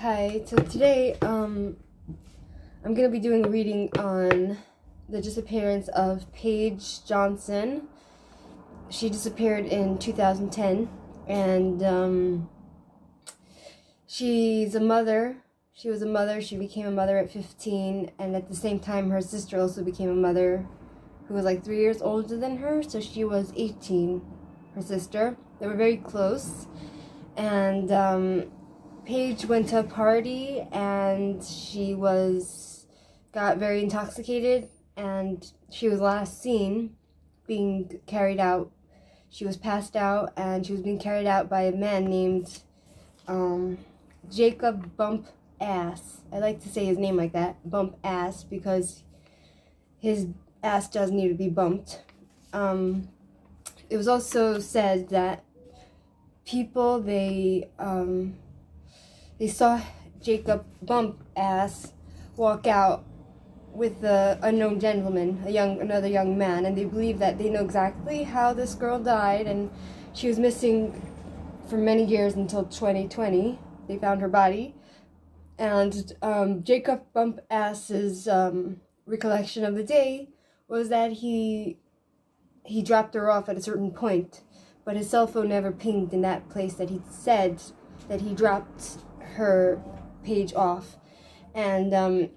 Hi, so today I'm going to be doing a reading on the disappearance of Paige Johnson. She disappeared in 2010, and she's a mother. She was a mother. She became a mother at 15, and at the same time her sister also became a mother who was like 3 years older than her, so she was 18, her sister. They were very close, and Paige went to a party and she got very intoxicated, and she was last seen being carried out. She was passed out and she was being carried out by a man named Jacob Bumpass. I like to say his name like that, Bumpass, because his ass does need to be bumped. It was also said that people, they saw Jacob Bumpass walk out with the unknown gentleman, another young man, and they believe that they know exactly how this girl died, and she was missing for many years until 2020. They found her body, and Jacob Bumpass's recollection of the day was that he dropped her off at a certain point, but his cell phone never pinged in that place that he said that he dropped her Paige off. And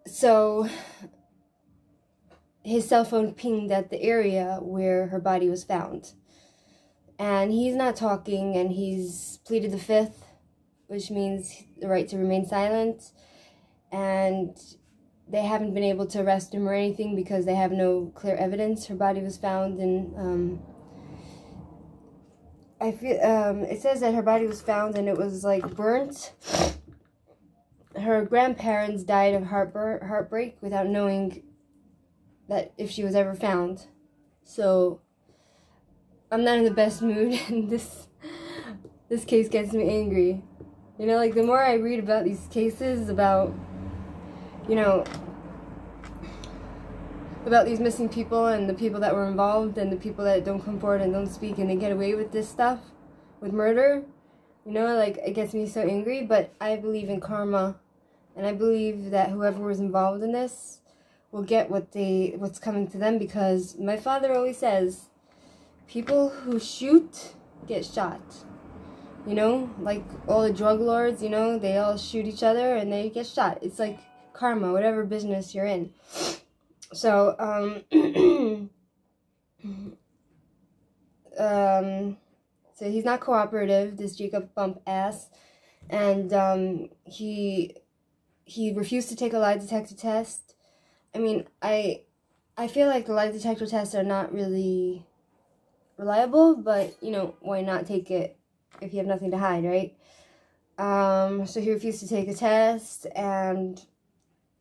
so his cell phone pinged at the area where her body was found, and he's not talking, and he's pleaded the fifth, which means the right to remain silent, and they haven't been able to arrest him or anything because they have no clear evidence. Her body was found in it says that her body was found and it was like burnt. Her grandparents died of heartbreak without knowing that if she was ever found. So I'm not in the best mood, and this case gets me angry. You know, like the more I read about these cases, about, you know, about these missing people and the people that were involved and the people that don't come forward and don't speak and they get away with this stuff, with murder, you know, like, it gets me so angry. But I believe in karma, and I believe that whoever was involved in this will get what's coming to them, because my father always says, people who shoot get shot. You know, like all the drug lords, you know, they all shoot each other and they get shot. It's like karma, whatever business you're in. So, so he's not cooperative, this Jacob Bumpass, and he refused to take a lie detector test. I mean, I feel like the lie detector tests are not really reliable, but, you know, why not take it if you have nothing to hide, right? So he refused to take a test, and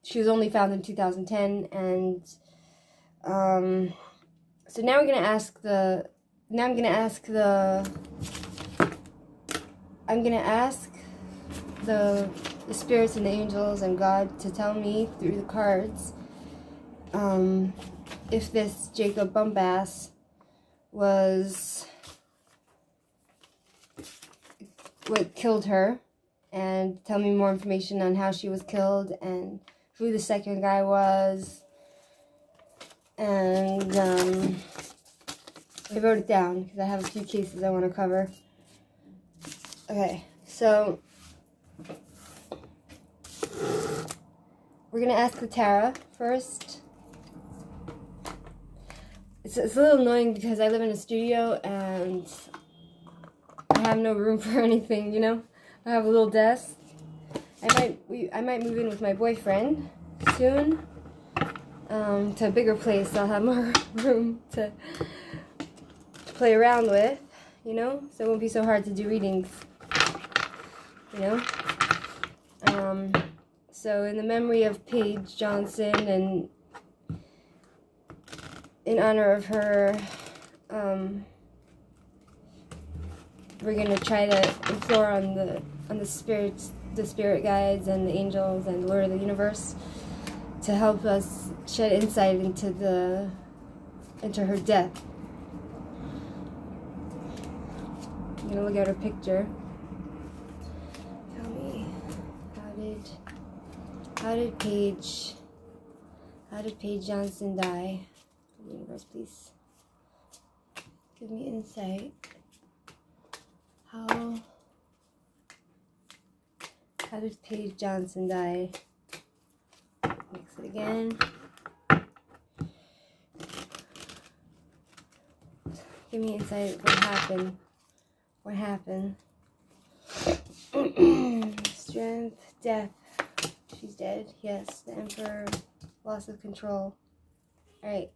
she was only found in 2010, and so now I'm gonna ask the spirits and the angels and God to tell me through the cards if this Jacob Bumpass was what killed her, and tell me more information on how she was killed and who the second guy was. And I wrote it down because I have a few cases I want to cover. Okay, so we're going to ask the tarot first. It's a little annoying because I live in a studio and I have no room for anything, you know? I have a little desk. I might move in with my boyfriend soon to a bigger place. I'll have more room to play around with, you know, so it won't be so hard to do readings, you know. So in the memory of Paige Johnson and in honor of her, we're gonna try to implore on the spirits, the spirit guides and the angels and the Lord of the universe to help us shed insight into her death. I'm gonna look at her picture. Tell me, how did Paige Johnson die? Universe, please give me insight. How did Paige Johnson die? Mix it again. Give me insight. What happened? What happened? Strength, death. She's dead. Yes. The Emperor. Loss of control. Alright.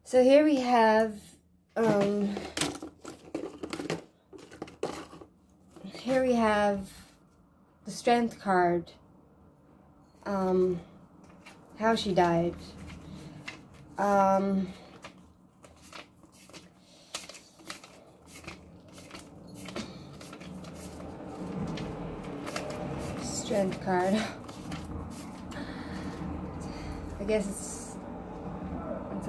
So here we have the Strength card. How she died. Strength card. I guess it's.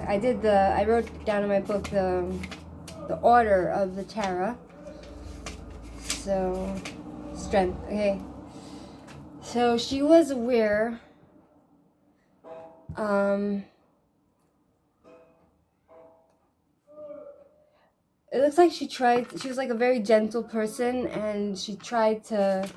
I wrote down in my book the order of the tarot. So, strength. Okay. So she was aware. It looks like she was like a very gentle person, and she tried to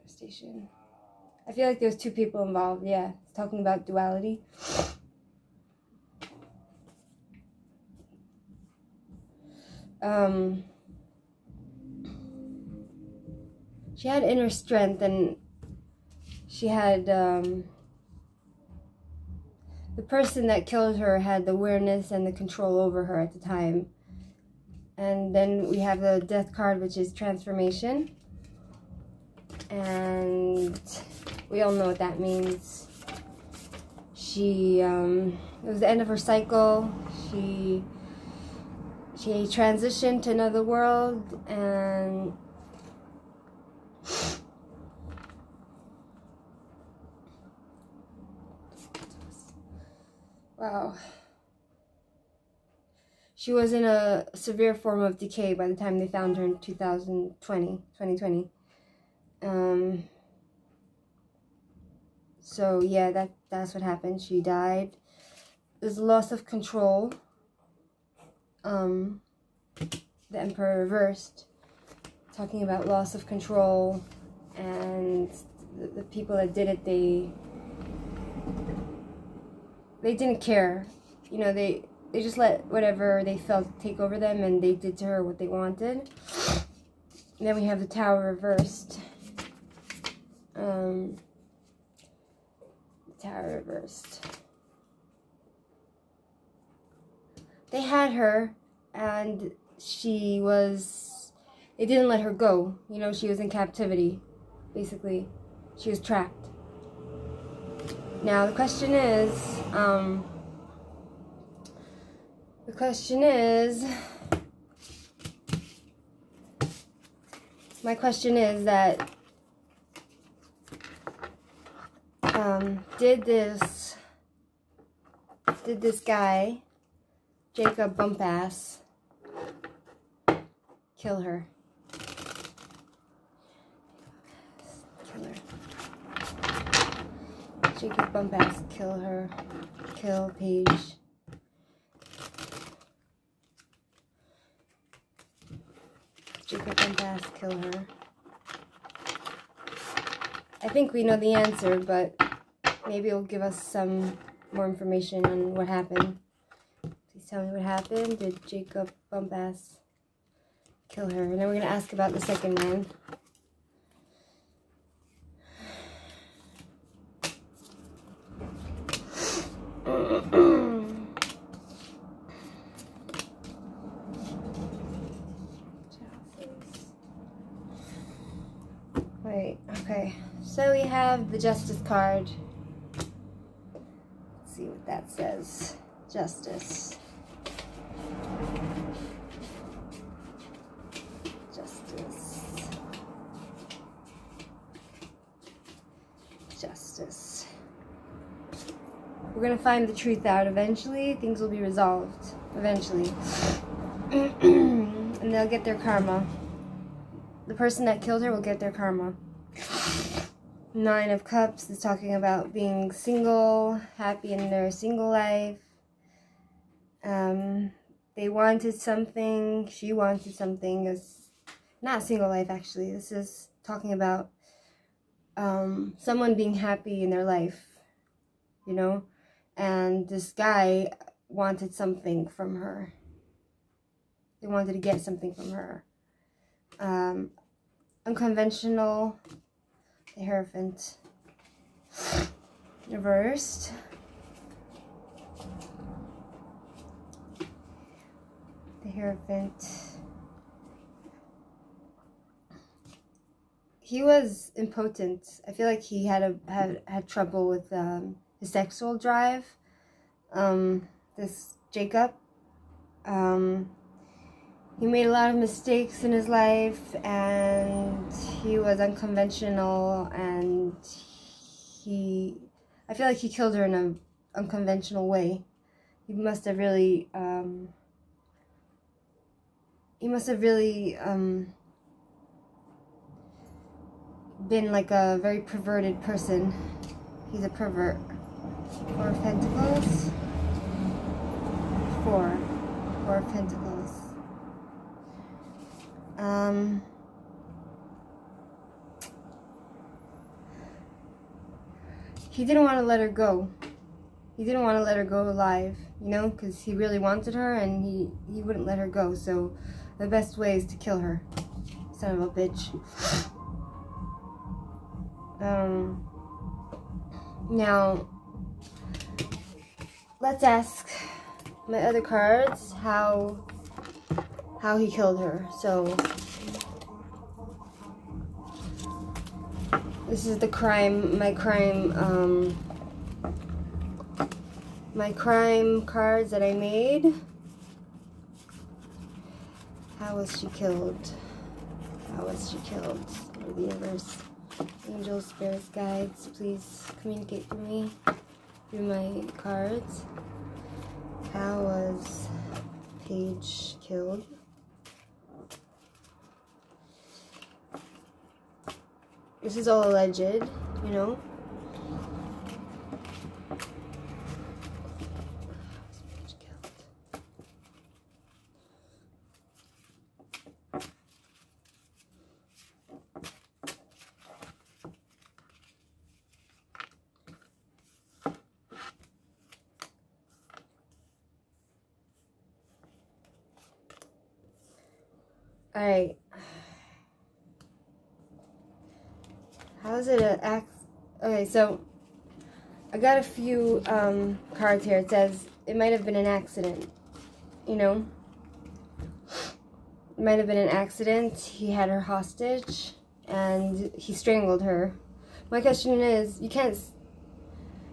station. I feel like there's two people involved. Yeah, it's talking about duality. She had inner strength, and she had, the person that killed her had the awareness and the control over her at the time. And then we have the death card, which is transformation. And we all know what that means. She, it was the end of her cycle. She transitioned to another world, and wow. She was in a severe form of decay by the time they found her in 2020. So yeah, that's what happened. She died. There's loss of control. The Emperor reversed, talking about loss of control, and the people that did it, they didn't care. You know, they just let whatever they felt take over them, and they did to her what they wanted. And then we have the Tower reversed. The Tower reversed. They had her, and they didn't let her go. You know, she was in captivity, basically. She was trapped. Now, the question is that, did this guy, Jacob Bumpass, kill her? Jacob Bumpass kill her. Kill Paige. Jacob Bumpass kill her. I think we know the answer, but maybe it'll give us some more information on what happened. Please tell me what happened. Did Jacob Bumpass kill her? And then we're going to ask about the second man. Wait, okay. So we have the Justice card. Let's see what that says. Justice. Justice. Justice. We're gonna find the truth out eventually. Things will be resolved eventually. And they'll get their karma. The person that killed her will get their karma. 9 of Cups is talking about being single, happy in their single life. They wanted something, she wanted something. It's not single life, actually. This is talking about someone being happy in their life, you know? And this guy wanted something from her. They wanted to get something from her. Unconventional, the Hierophant. Reversed. The Hierophant. He was impotent. I feel like he had trouble with his sexual drive. This Jacob. He made a lot of mistakes in his life, and he was unconventional, and I feel like he killed her in an unconventional way. He must have really been like a very perverted person. He's a pervert. 4 of Pentacles. 4 of Pentacles. He didn't want to let her go. He didn't want to let her go alive, you know, because he really wanted her, and he wouldn't let her go. So the best way is to kill her. Son of a bitch. Now, let's ask my other cards how he killed her. So this is the my crime cards that I made. How was she killed? How was she killed? Or the universe, angels, spirits, guides, please communicate to me through my cards. How was Paige killed? This is all alleged, you know. Alright. How is it an act? Okay, so I got a few cards here. It says it might have been an accident. You know? It might have been an accident. He had her hostage and he strangled her. My question is, you can't...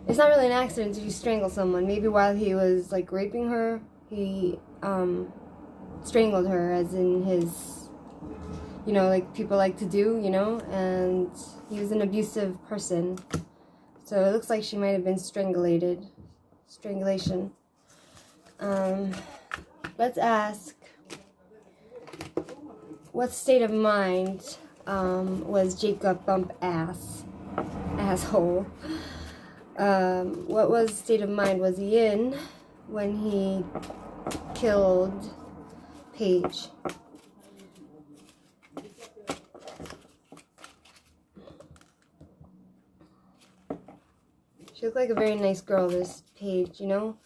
It's not really an accident if you strangle someone. Maybe while he was, like, raping her, he strangled her, as in his, you know, like people like to do, you know, and he was an abusive person. So it looks like she might have been strangulation. Let's ask, what state of mind was Jacob Bumpass, asshole? What state of mind was he in when he killed Paige? She looked like a very nice girl, this Paige, you know?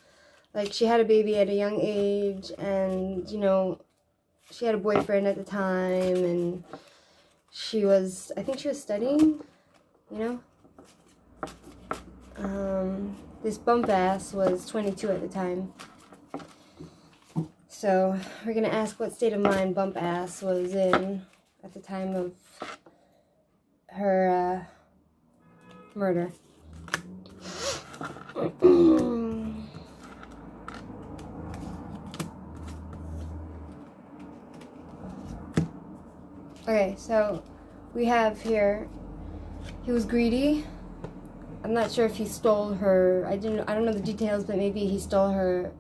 Like, she had a baby at a young age, and, you know, she had a boyfriend at the time, and she was, I think she was studying, you know? This Bumpass was 22 at the time. So, we're gonna ask what state of mind Bumpass was in at the time of her murder. Okay, so we have here, he was greedy, I'm not sure if he stole her. I don't know the details, but maybe he stole her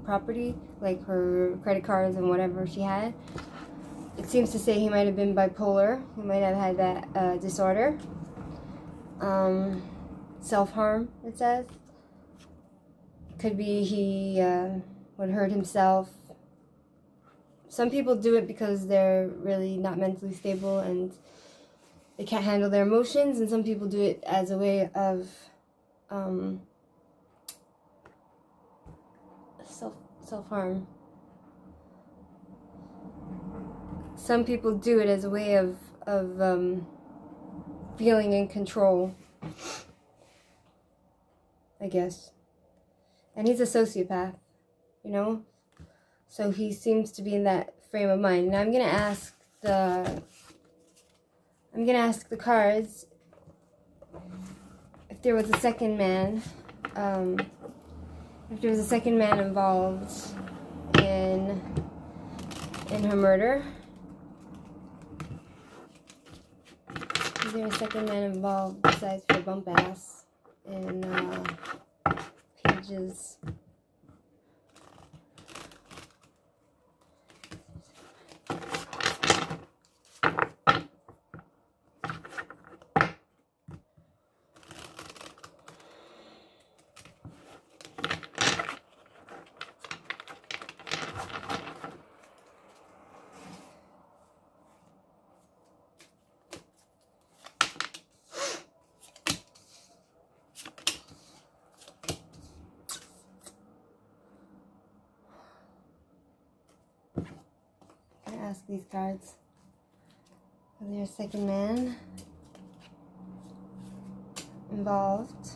property, like her credit cards and whatever she had. It seems to say he might have been bipolar. He might have had that disorder. Self-harm, it says. Could be he would hurt himself. Some people do it because they're really not mentally stable and they can't handle their emotions, and some people do it as a way of self-harm. Some people do it as a way of feeling in control, I guess. And he's a sociopath, you know? So he seems to be in that frame of mind. Now I'm gonna ask the cards if there was a second man, involved in her murder. Is there a second man involved besides for Bumpass in Paige's? Ask these cards. Is there a second man involved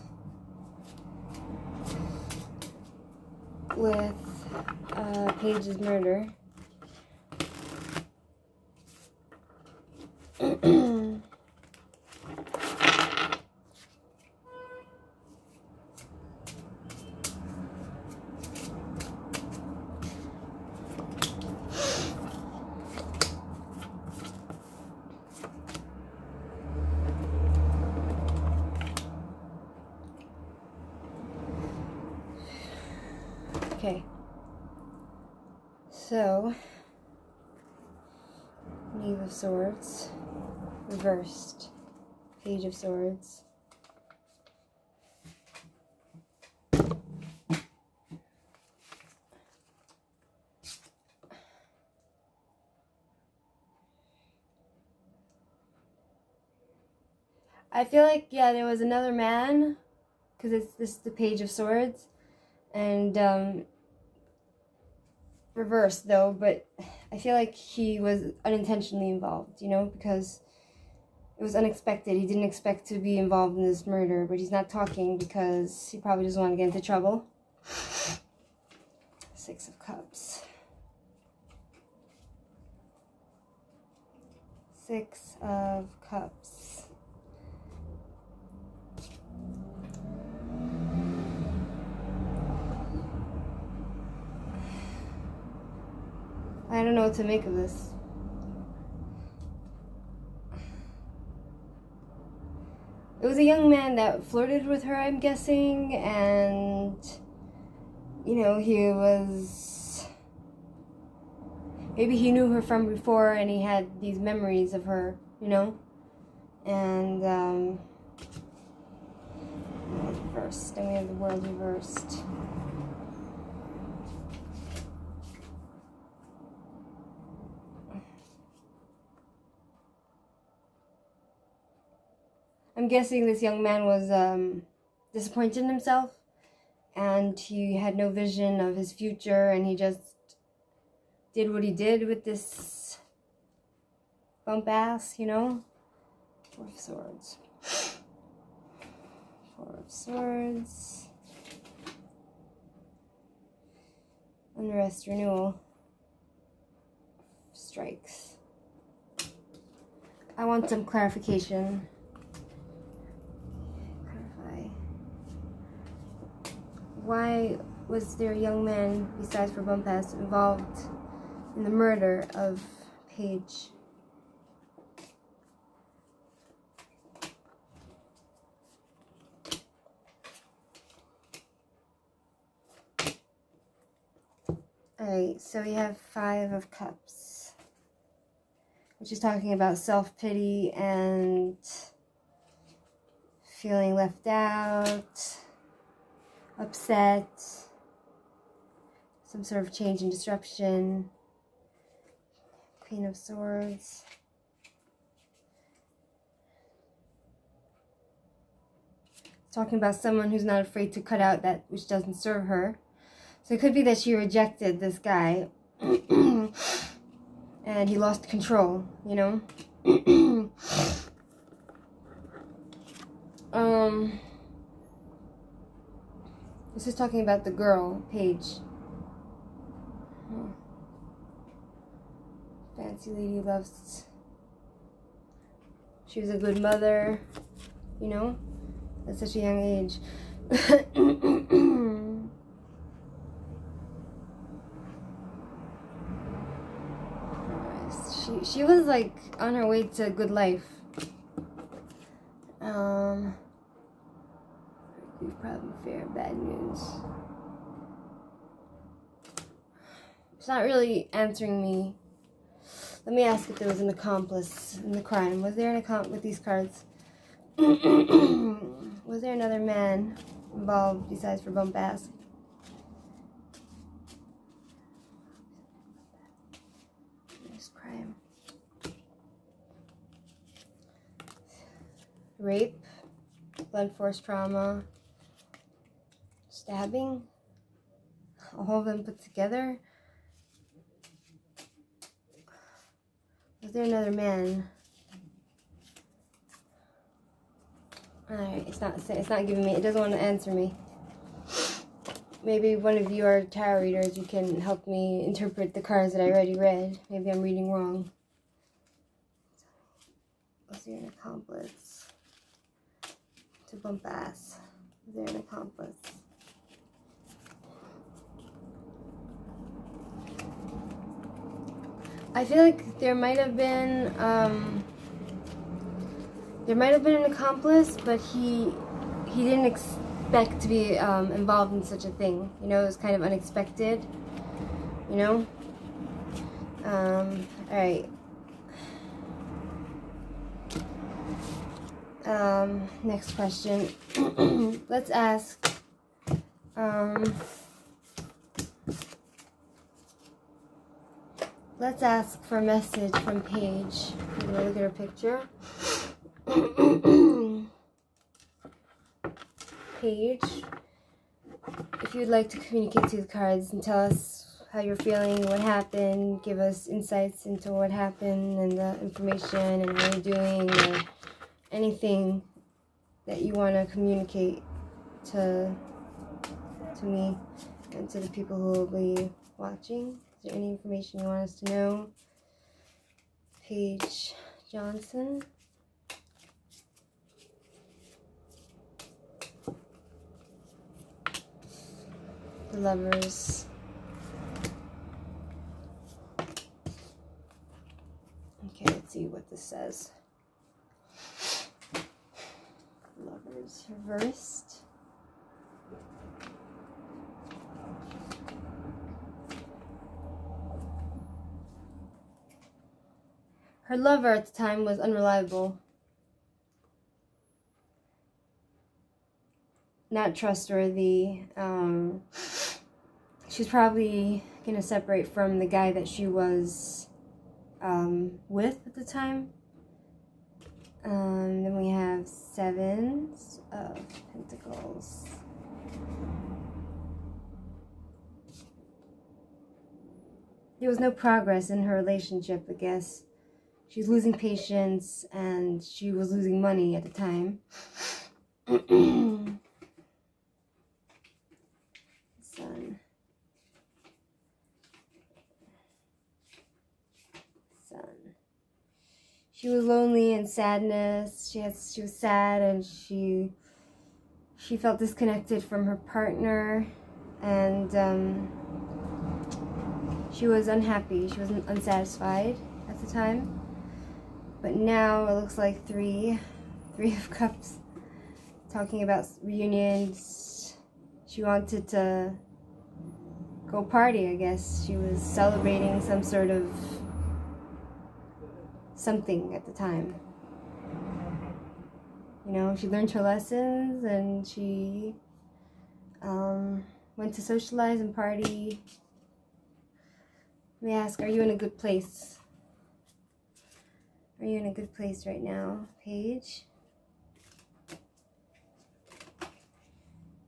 with Paige's murder? Okay, so, Knave of Swords, reversed, Page of Swords, I feel like, yeah, there was another man, because this is the Page of Swords, and reversed though, but I feel like he was unintentionally involved, you know, because it was unexpected. He didn't expect to be involved in this murder, but he's not talking because he probably doesn't want to get into trouble. Six of Cups. Six of Cups. I don't know what to make of this. It was a young man that flirted with her, I'm guessing, and, you know, he was, maybe he knew her from before and he had these memories of her, you know, and, reversed, then we have the World reversed. I'm guessing this young man was disappointed in himself, and he had no vision of his future, and he just did what he did with this Bumpass, you know? Four of Swords. Four of Swords. Unrest, renewal. Strikes. I want some clarification. Why was there a young man, besides for Bumpass, involved in the murder of Paige? Alright, so we have 5 of Cups, which is talking about self-pity and feeling left out, upset, some sort of change and disruption. Queen of Swords. Talking about someone who's not afraid to cut out that which doesn't serve her. So it could be that she rejected this guy and he lost control, you know? This is talking about the girl, Paige. Fancy lady loves. She was a good mother, you know, at such a young age. She was like on her way to a good life. Problem, fear, bad news. It's not really answering me. Let me ask if there was an accomplice in the crime. Was there an accomplice with these cards? Was there another man involved besides for Bumpass? There's crime. Rape, blunt force trauma, stabbing, all of them put together. Was there another man? Alright, it's not giving me, it doesn't want to answer me. Maybe one of you are tarot readers, you can help me interpret the cards that I already read. Maybe I'm reading wrong. Was there an accomplice to Bumpass? Was there an accomplice? I feel like there might have been an accomplice, but he didn't expect to be involved in such a thing. You know, it was kind of unexpected. You know. All right. Next question. Let's ask. Let's ask for a message from Paige. I'm gonna look at her picture. Paige, if you'd like to communicate to the cards and tell us how you're feeling, what happened, give us insights into what happened and the information and how you're doing, or anything that you want to communicate to me and to the people who will be watching. Is there any information you want us to know? Paige Johnson. The Lovers. Okay, let's see what this says. Lovers reversed. Her lover at the time was unreliable, not trustworthy. She's probably gonna separate from the guy that she was with at the time. Then we have 7 of Pentacles. There was no progress in her relationship, I guess. She was losing patience and she was losing money at the time. Sun. She was lonely and sadness. She was sad and she felt disconnected from her partner, and she was unhappy. She was unsatisfied at the time. But now it looks like 3 of Cups, talking about reunions. She wanted to go party, I guess. She was celebrating some sort of something at the time. You know, she learned her lessons and she went to socialize and party. Let me ask, are you in a good place? Are you in a good place right now, Paige?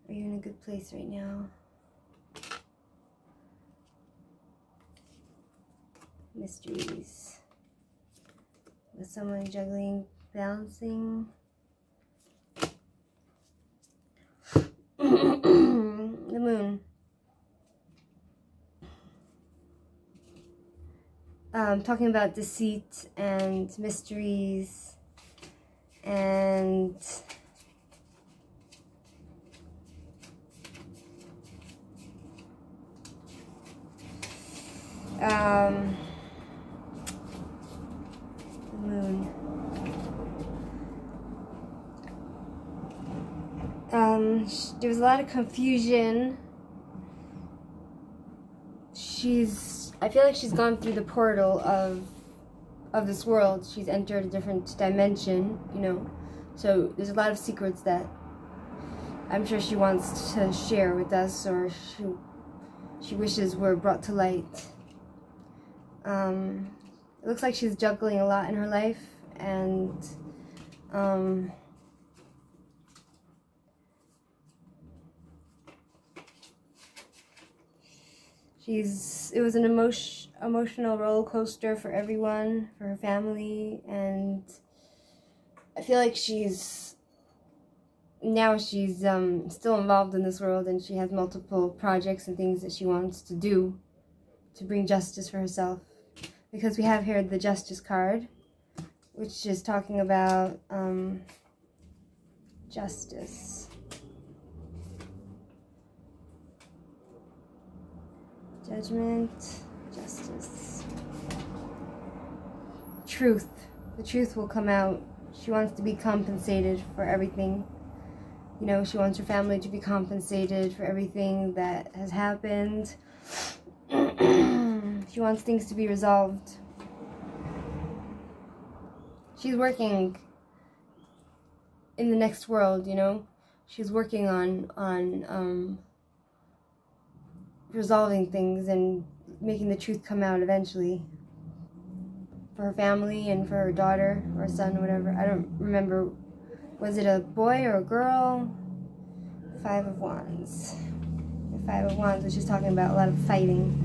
Are you in a good place right now? Mysteries. With someone juggling, balancing. The moon. Talking about deceit and mysteries and the moon. There was a lot of confusion. I feel like she's gone through the portal of this world. She's entered a different dimension, you know. So there's a lot of secrets that I'm sure she wants to share with us, or she wishes were brought to light. It looks like she's juggling a lot in her life, and it was an emotional roller coaster for everyone, for her family, and I feel like she's still involved in this world, and she has multiple projects and things that she wants to do to bring justice for herself. Because we have here the Justice card, which is talking about justice. Judgment, justice. Truth. The truth will come out. She wants to be compensated for everything. You know, she wants her family to be compensated for everything that has happened. She wants things to be resolved. She's working in the next world, you know. She's working on resolving things and making the truth come out eventually. For her family and for her daughter or son or whatever. I don't remember. Was it a boy or a girl? Five of Wands. The Five of Wands, which is talking about a lot of fighting,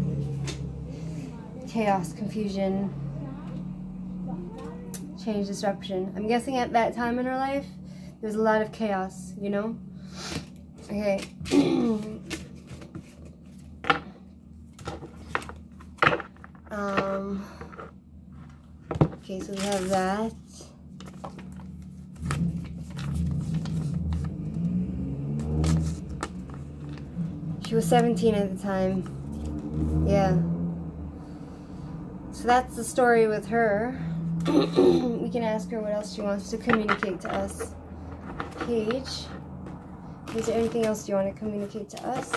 chaos, confusion, change, disruption. I'm guessing at that time in her life, there's a lot of chaos, you know? Okay. Okay, so we have that. She was 17 at the time. Yeah. So that's the story with her. We can ask her what else she wants to communicate to us. Paige, is there anything else you want to communicate to us?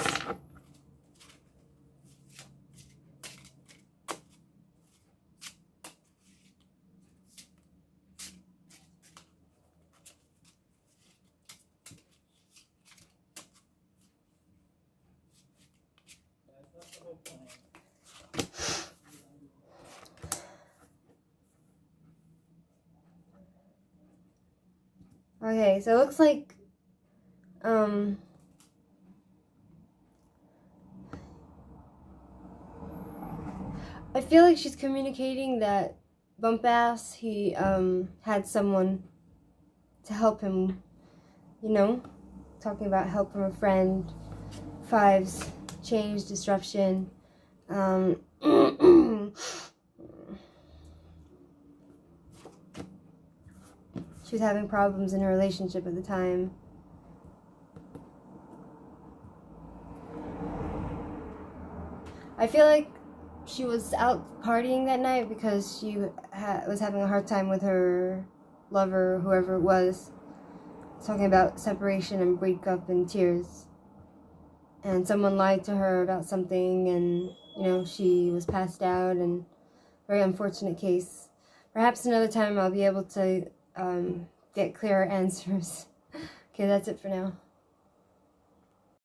Okay, so it looks like I feel like she's communicating that Bumpass, he had someone to help him, you know, talking about help from a friend. Fives, change, disruption. She was having problems in her relationship at the time. I feel like she was out partying that night because she was having a hard time with her lover, whoever it was. Talking about separation and breakup and tears. and someone lied to her about something, and, you know, she was passed out, and very unfortunate case. Perhaps another time I'll be able to get clearer answers. Okay, that's it for now.